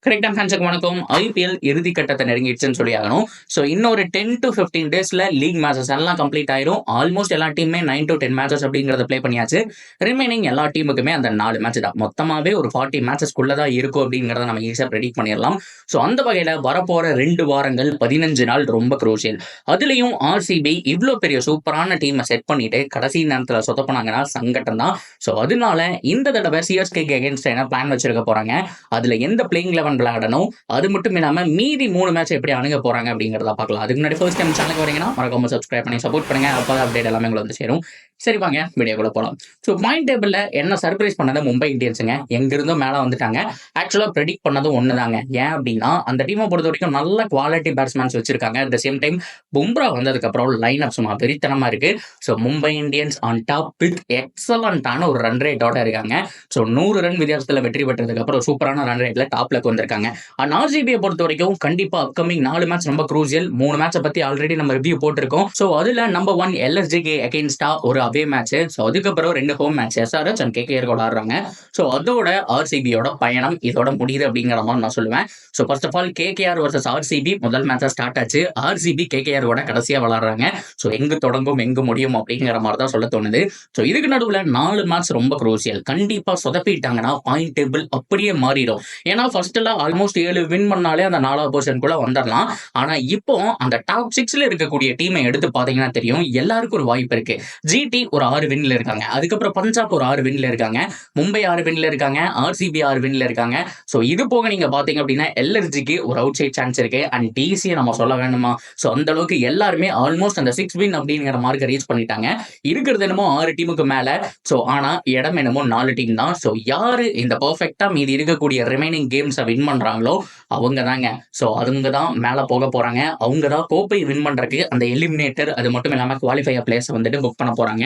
கரெக்டா ஃபேன்ஸுக்கு வணக்கம். ஐபிஎல் இறுதி கட்டத்தை நெருங்கிடுச்சுன்னு சொல்லி ஆகணும். ஸோ இன்னொரு 10 to 15 டேஸ்ல லீக் மேட்சஸ் எல்லாம் கம்ப்ளீட் ஆயிரும். ஆல்மோஸ்ட் எல்லா டீமுமே 9 to 10 மேட்சஸ் அப்படிங்கறத ப்ளே பண்ணியாச்சு. ரிமைனிங் எல்லா டீமுக்குமே அந்த 4 மேட்ச் தான். மொத்தமாவே ஒரு 40 மேட்சஸ்க்குள்ள தான் இருக்கும் அப்படிங்கறத நம்ம ஈஸியா ப்ரெடிக்ட் பண்ணிடலாம். ஸோ அந்த வகையில வரப்போற 2 வாரங்கள் 15 நாள் ரொம்ப குரூசியல். அதுலயும் ஆர்சிபி இவ்வளோ பெரிய சூப்பரான டீமை செட் பண்ணிட்டு கடைசி நேரத்தில் சொதப்பினாங்கன்னா சங்கட்டம் தான். ஸோ அதனால இந்த தடவை சிஎஸ்கேக்கு அகேன்ஸ்ட் என்ன பிளான் வச்சிருக்க போறாங்க, அதுல எந்த பிளேயிங் லெவன் விளையாடணும், அது மட்டும் இல்லாம மீதி 3 மேட்ச் எப்படி அணுக போறாங்க அப்படிங்கறத பார்க்கலாம். அதுக்கு முன்னாடி ஃபர்ஸ்ட் டைம் சேனலுக்கு வரீங்கன்னா மறக்காம சப்ஸ்கிரைப் பண்ணி சப்போர்ட் பண்ணுங்க. அப்பதான் அப்டேட் எல்லாமே உங்களுக்கு வந்து சேரும். சரி வாங்க வீடியோக்குள்ள போலாம். ஸோ பாயிண்ட் டேபிள்ல என்ன சர்ப்ரைஸ் பண்ணது மும்பை இந்தியன்ஸுங்க. எங்கிருந்தோ மேல வந்துட்டாங்க. ஆக்சுவலா ப்ரெடிக்ட் பண்ணதும் ஒண்ணுதாங்க. ஏன் அப்படின்னா அந்த டீமை பொறுத்த வரைக்கும் நல்ல குவாலிட்டி பேட்ஸ்மேன்ஸ் வச்சிருக்காங்க. At the same time Bumrah வந்ததுக்கு அப்புறம் லைன் அப் சும்மா வெறித்தனமா இருக்கு. So Mumbai Indians on top with எக்ஸலண்டான ஒரு ரன் ரேட்டோட இருக்காங்க. ஸோ 100 ரன் வித்தியாசத்துல வெற்றி பெற்றதுக்கு அப்புறம் சூப்பரான ரன் ரேட்ல டாப்ல வந்திருக்காங்க. அண்ட் ஆர்சிபியை பொறுத்த வரைக்கும் கண்டிப்பா அப்கமிங் 4 மேட்ச் ரொம்ப குரூசியல். 3 மேட்சை பத்தி ஆல்ரெடி நம்ம ரிவ்யூ போட்டிருக்கோம். ஸோ அதுல நம்பர் 1 எல்எஸ்ஜிக்கு அகேன்ஸ்டா ஒரு அவே மேட்ச். ஸோ அதுக்கப்புறம் 2 home match SRH and KKR கூட ஆடுறாங்க. ஸோ அதோட ஆர்சிபியோட பயணம் இதோட முடியுது அப்படிங்கிற மாதிரி நான் சொல்லுவேன். So first of all KKR versus RCB முதல் மேட்சா ஸ்டார்ட் ஆச்சு. ஆர்சிபி கேகேஆர் கூட கடைசியா விளையாடுறாங்க. ஸோ எங்கு தொடங்கும் எங்கு முடியும் அப்படிங்கிற மாதிரி தான் சொல்ல தோணுது. ஸோ இதுக்கு நடுவில் 4 மேட்ச் ரொம்ப குரூசியல். கண்டிப்பா சொதப்பிட்டாங்கன்னா பாயிண்ட் டேபிள் அப்படியே மாறிடும். ஏன்னா ஃபர்ஸ்ட் எல்லாம் ஆல்மோஸ்ட் 7 வின் பண்ணாலே அந்த 4வது பொசிஷனுக்குள்ள வந்துடலாம். ஆனா இப்போ அந்த டாப் 6ல இருக்கக்கூடிய டீமை எடுத்து பாத்தீங்கன்னா தெரியும், எல்லாருக்கும் ஒரு வாய்ப்பு இருக்கு. ஜிடி ஒரு 6 வின்ல இருக்காங்க. அதுக்கப்புறம் பஞ்சாப் ஒரு 6 வின்ல இருக்காங்க. மும்பை 6 வின்ல இருக்காங்க. ஆர்சிபி 6 வின்ல இருக்காங்க. ஸோ இது போக நீங்க பாத்தீங்க அப்படின்னா எல்எஸ்ஜிக்கு ஒரு அவுட் சைட் சான்ஸ் இருக்கு. அண்ட் டிசியை நம்ம சொல்ல வேணுமா? ஸோ அந்த அளவுக்கு எல்லாருமே ஆல்மோஸ்ட் அந்த 6 வின் அப்படிங்கிற மார்க்கை ரீச் பண்ணிட்டாங்க. இருக்கிறது என்னமோ 6 டீமுக்கு மேல. ஸோ ஆனா இடம் என்னமோ 4 டீம் தான். ஸோ யாரு இந்த பர்ஃபெக்டா மீதி இருக்கக்கூடிய ரிமைனிங் கேம்ஸை வின் பண்றாங்களோ அவங்க தாங்க. ஸோ அவங்க தான் மேலே போக போறாங்க. அவங்க தான் கோப்பை வின் பண்றதுக்கு அந்த எலிமினேட்டர் அது மட்டும் இல்லாமல் குவாலிஃபையர் பிளேஸ் வந்துட்டு புக் பண்ண போறாங்க.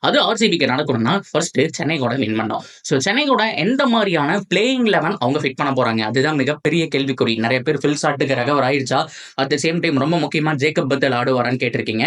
அது ஆர்சிபிக்கு நடக்கணும்னா ஃபர்ஸ்ட் சென்னை கூட வின் பண்ணோம். ஸோ சென்னை கூட எந்த மாதிரியான பிளேயிங் லெவன் அவங்க ஃபிட் பண்ண போறாங்க, அதுதான் மிகப்பெரிய கேள்விக்குறி. நிறைய பேர் ஃபில் ஷாட்டுக்கு ரெகவர் ஆயிடுச்சா, அட் த சேம் டைம் ரொம்ப முக்கியமா ஜேக்கப் பெத்தல் ஆடுவாரான்னு கேட்டிருக்கீங்க.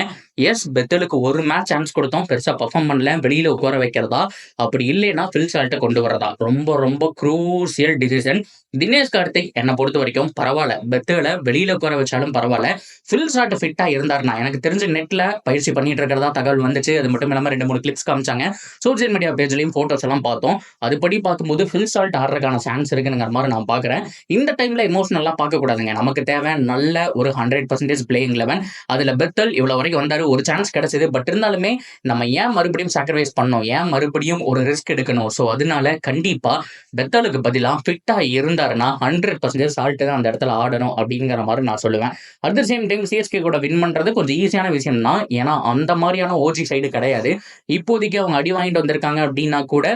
எஸ், பெத்தலுக்கு ஒரு மேட்ச் சான்ஸ் கொடுத்தோம், பெருசா பர்ஃபார்ம் பண்ணல. வெளியில உட்கார வைக்கிறதா, அப்படி இல்லைன்னா ஃபில் ஷாட்டை கொண்டு வரதா, ரொம்ப ரொம்ப குரூசியல் டிசிஷன். தினேஷ் கார்த்திக் என்னை பொறுத்த வரைக்கும் பரவாயில்ல, பெத்தல வெளியில உட்கார வச்சாலும் பரவாயில்ல. ஃபில் ஷாட் ஃபிட்டா இருந்தாருன்னா, எனக்கு தெரிஞ்ச நெட்ல பயிற்சி பண்ணிட்டு இருக்கிறதா தகவல் வந்துச்சு. அது மட்டும் இல்லாம 2-3 கிளிப்ஸ் காமிச்சாங்க. சோசியல் மீடியா பேஜ்லயும் போட்டோஸ் எல்லாம் பார்த்தோம். அதுபடி பார்க்கும்போது ஃபில் ஷாட் ஆடுறதுக்கான சான்ஸ் இருக்குங்கிற மாதிரி நான் பாக்குறேன். இந்த டைம்ல எமோஷனலா பார்க்க கூடாதுங்க. நமக்கு தேவை நல்ல ஒரு 100% பிளேயிங் லெவன். அதுல பெத்தல் இவ்வளவு வரைக்கும் வந்தாரு, ஒரு சான்ஸ் கிடைச்சது. பட் இருந்தாலுமே நம்ம ஏன் மறுபடியும் சாக்ரிஃபைஸ் பண்ணோம், ஏன் மறுபடியும் ஒரு ரிஸ்க் எடுக்கணும்? ஸோ அதனால கண்டிப்பா பெத்தலுக்கு பதிலா ஃபிட்டா இருந்தாருன்னா 100% சால்ட் தான் அந்த இடத்துல ஆடணும் அப்படிங்கிற மாதிரி நான் சொல்லுவேன். At the same time CSK கூட வின் பண்றது கொஞ்சம் ஈஸியான விஷயம் தான். ஏன்னா அந்த மாதிரியான ஓஜி சைடு கிடையாது. இப்போதைக்கு அவங்க அடி வாங்கிட்டு வந்திருக்காங்க அப்படின்னா கூட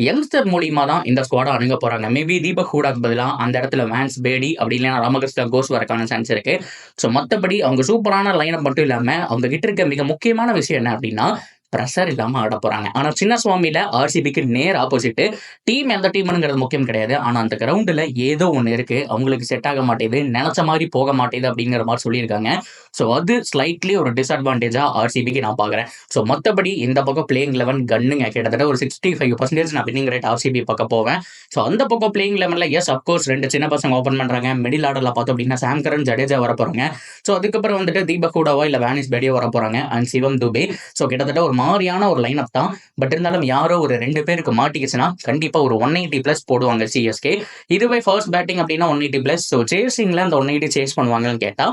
யங்ஸ்டர் மூலியமா தான் இந்த ஸ்குவாடை அணுக போறாங்க. மேபி தீபக் ஹூடாக்கு பதிலா அந்த இடத்துல வேன்ஸ் பேடி அப்படி இல்லைன்னா ராமகிருஷ்ணா கோஸ் வரக்கான சான்ஸ் இருக்கு. ஸோ மற்றபடி அவங்க சூப்பரான லைனப் மட்டும் இல்லாம அவங்க கிட்ட இருக்க மிக முக்கியமான விஷயம் என்ன அப்படின்னா ப்ரெஷர் இல்லாம ஆட போறாங்க. ஆனா சின்ன சுவாமியில ஆர்சிபிக்கு நேர் ஆப்போசிட். டீம் எந்த டீம்ங்கிறது முக்கியம் கிடையாது. ஆனா அந்த கிரவுண்ட்ல ஏதோ ஒண்ணு இருக்கு, அவங்களுக்கு செட் ஆக மாட்டேது, நினைச்ச மாதிரி போக மாட்டேது அப்படிங்கிற மாதிரி சொல்லியிருக்காங்க. ஸோ அது ஸ்லைட்லி ஒரு டிஸ்அட்வான்டேஜா ஆர்சிபிக்கு நான் பாக்குறேன். ஸோ மற்றபடி இந்த பக்கம் பிளேயிங் லெவன் கன்னுங்க கிட்டத்தட்ட ஒரு 65% நான் வின்னிங் ரேட் ஆர்சிபி பக்கம் போவேன். ஸோ அந்த பக்கம் பிளேயிங் லெவன்ல எஸ் அப்கோர்ஸ் 2 சின்ன பசங்க ஓப்பன் பண்றாங்க. மிடில் ஆர்டர்ல பார்த்தோம் அப்படின்னா சாம் கரன், ஜடேஜா வர போறாங்க. ஸோ அதுக்கப்புறம் வந்துட்டு தீபக் ஹூடாவா இல்ல வேனிஸ் பேடியோ வர போறாங்க. And Sivam Dubey. ஸோ கிட்டத்தட்ட ஒரு மாதிரியான ஒரு லைனப் தான். பட் இருந்தாலும் யாரோ ஒரு 2 பேருக்கு மாட்டிக்கிச்சுன்னா கண்டிப்பா ஒரு 180+ போடுவாங்க சிஎஸ்கே. இதுவே ஃபர்ஸ்ட் பேட்டிங் அப்படின்னா 180+. ஸோ சேசிங்ல அந்த 180 சேஸ் பண்ணுவாங்கன்னு கேட்டா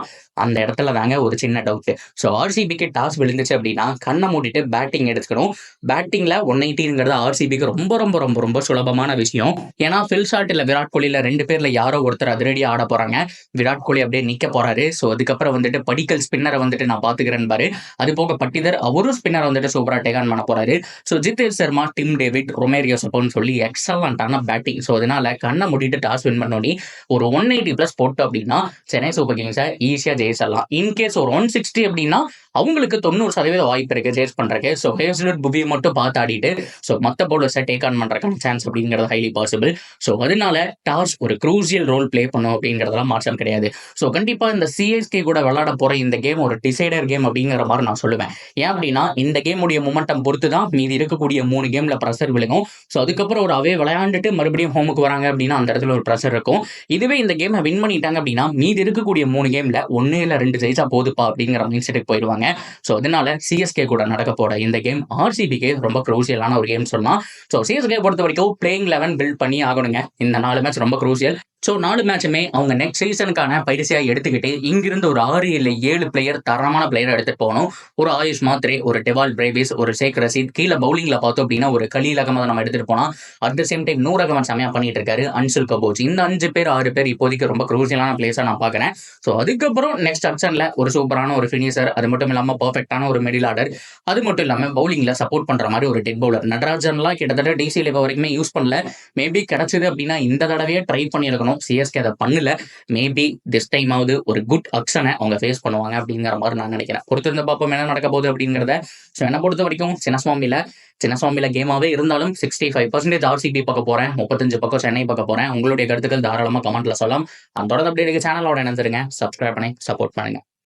அந்த இடத்துல தாங்க ஒரு சின்ன டவுட். ஸோ ஆர்சிபிக்கு டாஸ் விழுந்துச்சு அப்படின்னா கண்ணை மூடிட்டு பேட்டிங் எடுத்துக்கணும். பேட்டிங்ல 180ங்கிறது ஆர்சிபிக்கு ரொம்ப ரொம்ப ரொம்ப ரொம்ப சுலபமான விஷயம். ஏன்னா ஃபில் ஷாட் இல்ல விராட் கோலியில 2 பேர்ல யாரோ ஒருத்தர் அதிரடியா ஆட போறாங்க. விராட் கோலி அப்படியே நிக்க போறாரு. ஸோ அதுக்கப்புறம் வந்துட்டு படிக்கல் ஸ்பின்னரை வந்துட்டு நான் பாத்துக்கிறேன் பாரு. அது போக பட்டிதர் அவரும் ஸ்பின்னர் வந்துட்டு சூப்பரா டேக் ஆன் பண்ண போறாரு. So Jitesh Sharma, Tim David, Romario சப்போன்னு சொல்லி எக்ஸலண்டான பேட்டிங். ஸோ அதனால கண்ணை மூடிட்டு டாஸ் வின் பண்ணி ஒரு 180+ போட்டோம் அப்படின்னா சென்னை சூப்பர் கிங்ஸை ஈஸியா ஜெயிச்சிடலாம். இன்கேஸ் ஒரு 160 அப்படின்னா அவங்களுக்கு 90% வாய்ப்பு இருக்கு சேஸ் பண்றதுக்கு. ஸோ ஹேசல்வுட், புவி மட்டும் பார்த்து ஆடிட்டு ஸோ மற்ற பவுலர்ஸை டேக் ஆன் பண்றதுக்கான சான்ஸ் அப்படிங்கிறது ஹைலி பாசிபிள். ஸோ அதனால டாஸ் ஒரு க்ரூசியல் ரோல் பிளே பண்ணும் அப்படிங்கிறதெல்லாம் மாற்றம் கிடையாது. ஸோ கண்டிப்பா இந்த சிஎஸ்கே கூட விளையாட போற இந்த கேம் ஒரு டிசைடர் கேம் அப்படிங்கிற மாதிரி நான் சொல்லுவேன். ஏன் அப்படின்னா இந்த கேமுடைய மொமெண்டம் பொறுத்து தான் மீதி இருக்கக்கூடிய 3 கேம்ல ப்ரெஷர் விழுகும். ஸோ அதுக்கப்புறம் ஒரு அவே விளையாண்டுட்டு மறுபடியும் ஹோமுக்கு வராங்க அப்படின்னா அந்த இடத்துல ஒரு ப்ரெஷர் இருக்கும். இதுவே இந்த கேமை வின் பண்ணிட்டாங்க அப்படின்னா மீதி இருக்கக்கூடிய 3 கேம்ல 1 இல்ல 2 ஜெயிச்சா போதுப்பா அப்படிங்கிற மைண்ட் செட்டுக்கு போயிடுவாங்க. ஸோ அதனால சிஎஸ்கே கூட நடக்க போற இந்த கேம் ஆர்சிபிக்கு ரொம்ப க்ரூசியலான ஒரு கேம் சொல்லலாம். ஸோ சிஎஸ்கே பொறுத்த வரைக்கும் பிளேயிங் 11 பில்ட் பண்ணி ஆகணுங்க. இந்த 4 மேட்ச் ரொம்ப க்ரூசியல். ஸோ 4 மேட்சுமே அவங்க நெக்ஸ்ட் சீசனுக்கான பயிற்சியாக எடுத்துக்கிட்டு இங்கிருந்து ஒரு 6 இல்லை 7 பிளேயர் தரமான பிளேயர் எடுத்துட்டு போகணும். ஒரு ஆயுஷ் மாத்ரே, ஒரு டெவால் பிரேவிஸ், ஒரு ஷேக் ரஷீத், கீழே பவுலிங்ல பார்த்தோம் அப்படின்னா ஒரு கலீல் அகமது நம்ம எடுத்துட்டு போனோம். At the same time Noor Ahmad செமையா பண்ணிட்டு இருக்காரு, அன்சுல் கபோஜ். இந்த 5 பேர் 6 பேர் இப்போதைக்கு ரொம்ப க்ரூசியலான பிளேஸா நான் பார்க்குறேன். ஸோ அதுக்கப்புறம் நெக்ஸ்ட் ஆப்ஷன்ல ஒரு சூப்பரான ஒரு ஃபினிஷர், அது மட்டும் இல்லாமல் பர்ஃபெக்டான ஒரு மிடில் ஆர்டர், அது மட்டும் இல்லாமல் பவுலிங்ல சப்போர்ட் பண்ற மாதிரி ஒரு டெட் பவுலர். நடராஜன்லாம் கிட்டத்தட்ட டிசி லெவல் வரைக்குமே யூஸ் பண்ணல. மேபி கிடைச்சது அப்படின்னா இந்த தடவையே ட்ரை பண்ணியிருக்கணும். சிஎஸ்கே அதை பண்ணல. மேபி திஸ் டைம் ஆவது ஒரு குட் அக்ஷனை அவங்க ஃபேஸ் பண்ணுவாங்க அப்படிங்கிற மாதிரி நான் நினைக்கிறேன். பொறுத்திருந்து பார்ப்போம் என்ன நடக்க போகுது அப்படிங்கிறத. ஸோ என்னை பொறுத்த வரைக்கும் சின்னசுவாமியில கேமாவே இருந்தாலும் 65% ஆர்சிபி பார்க்க போறேன், 35 பக்கம் சென்னை பார்க்க போறேன். உங்களுடைய கருத்துக்கள் தாராளமாக கமெண்ட்ல சொல்லலாம். அதோட அப்படியே சேனலோட இணைஞ்சிருங்க, சப்ஸ்கிரைப் பண்ணி சப்போர்ட் பண்ணுங்க.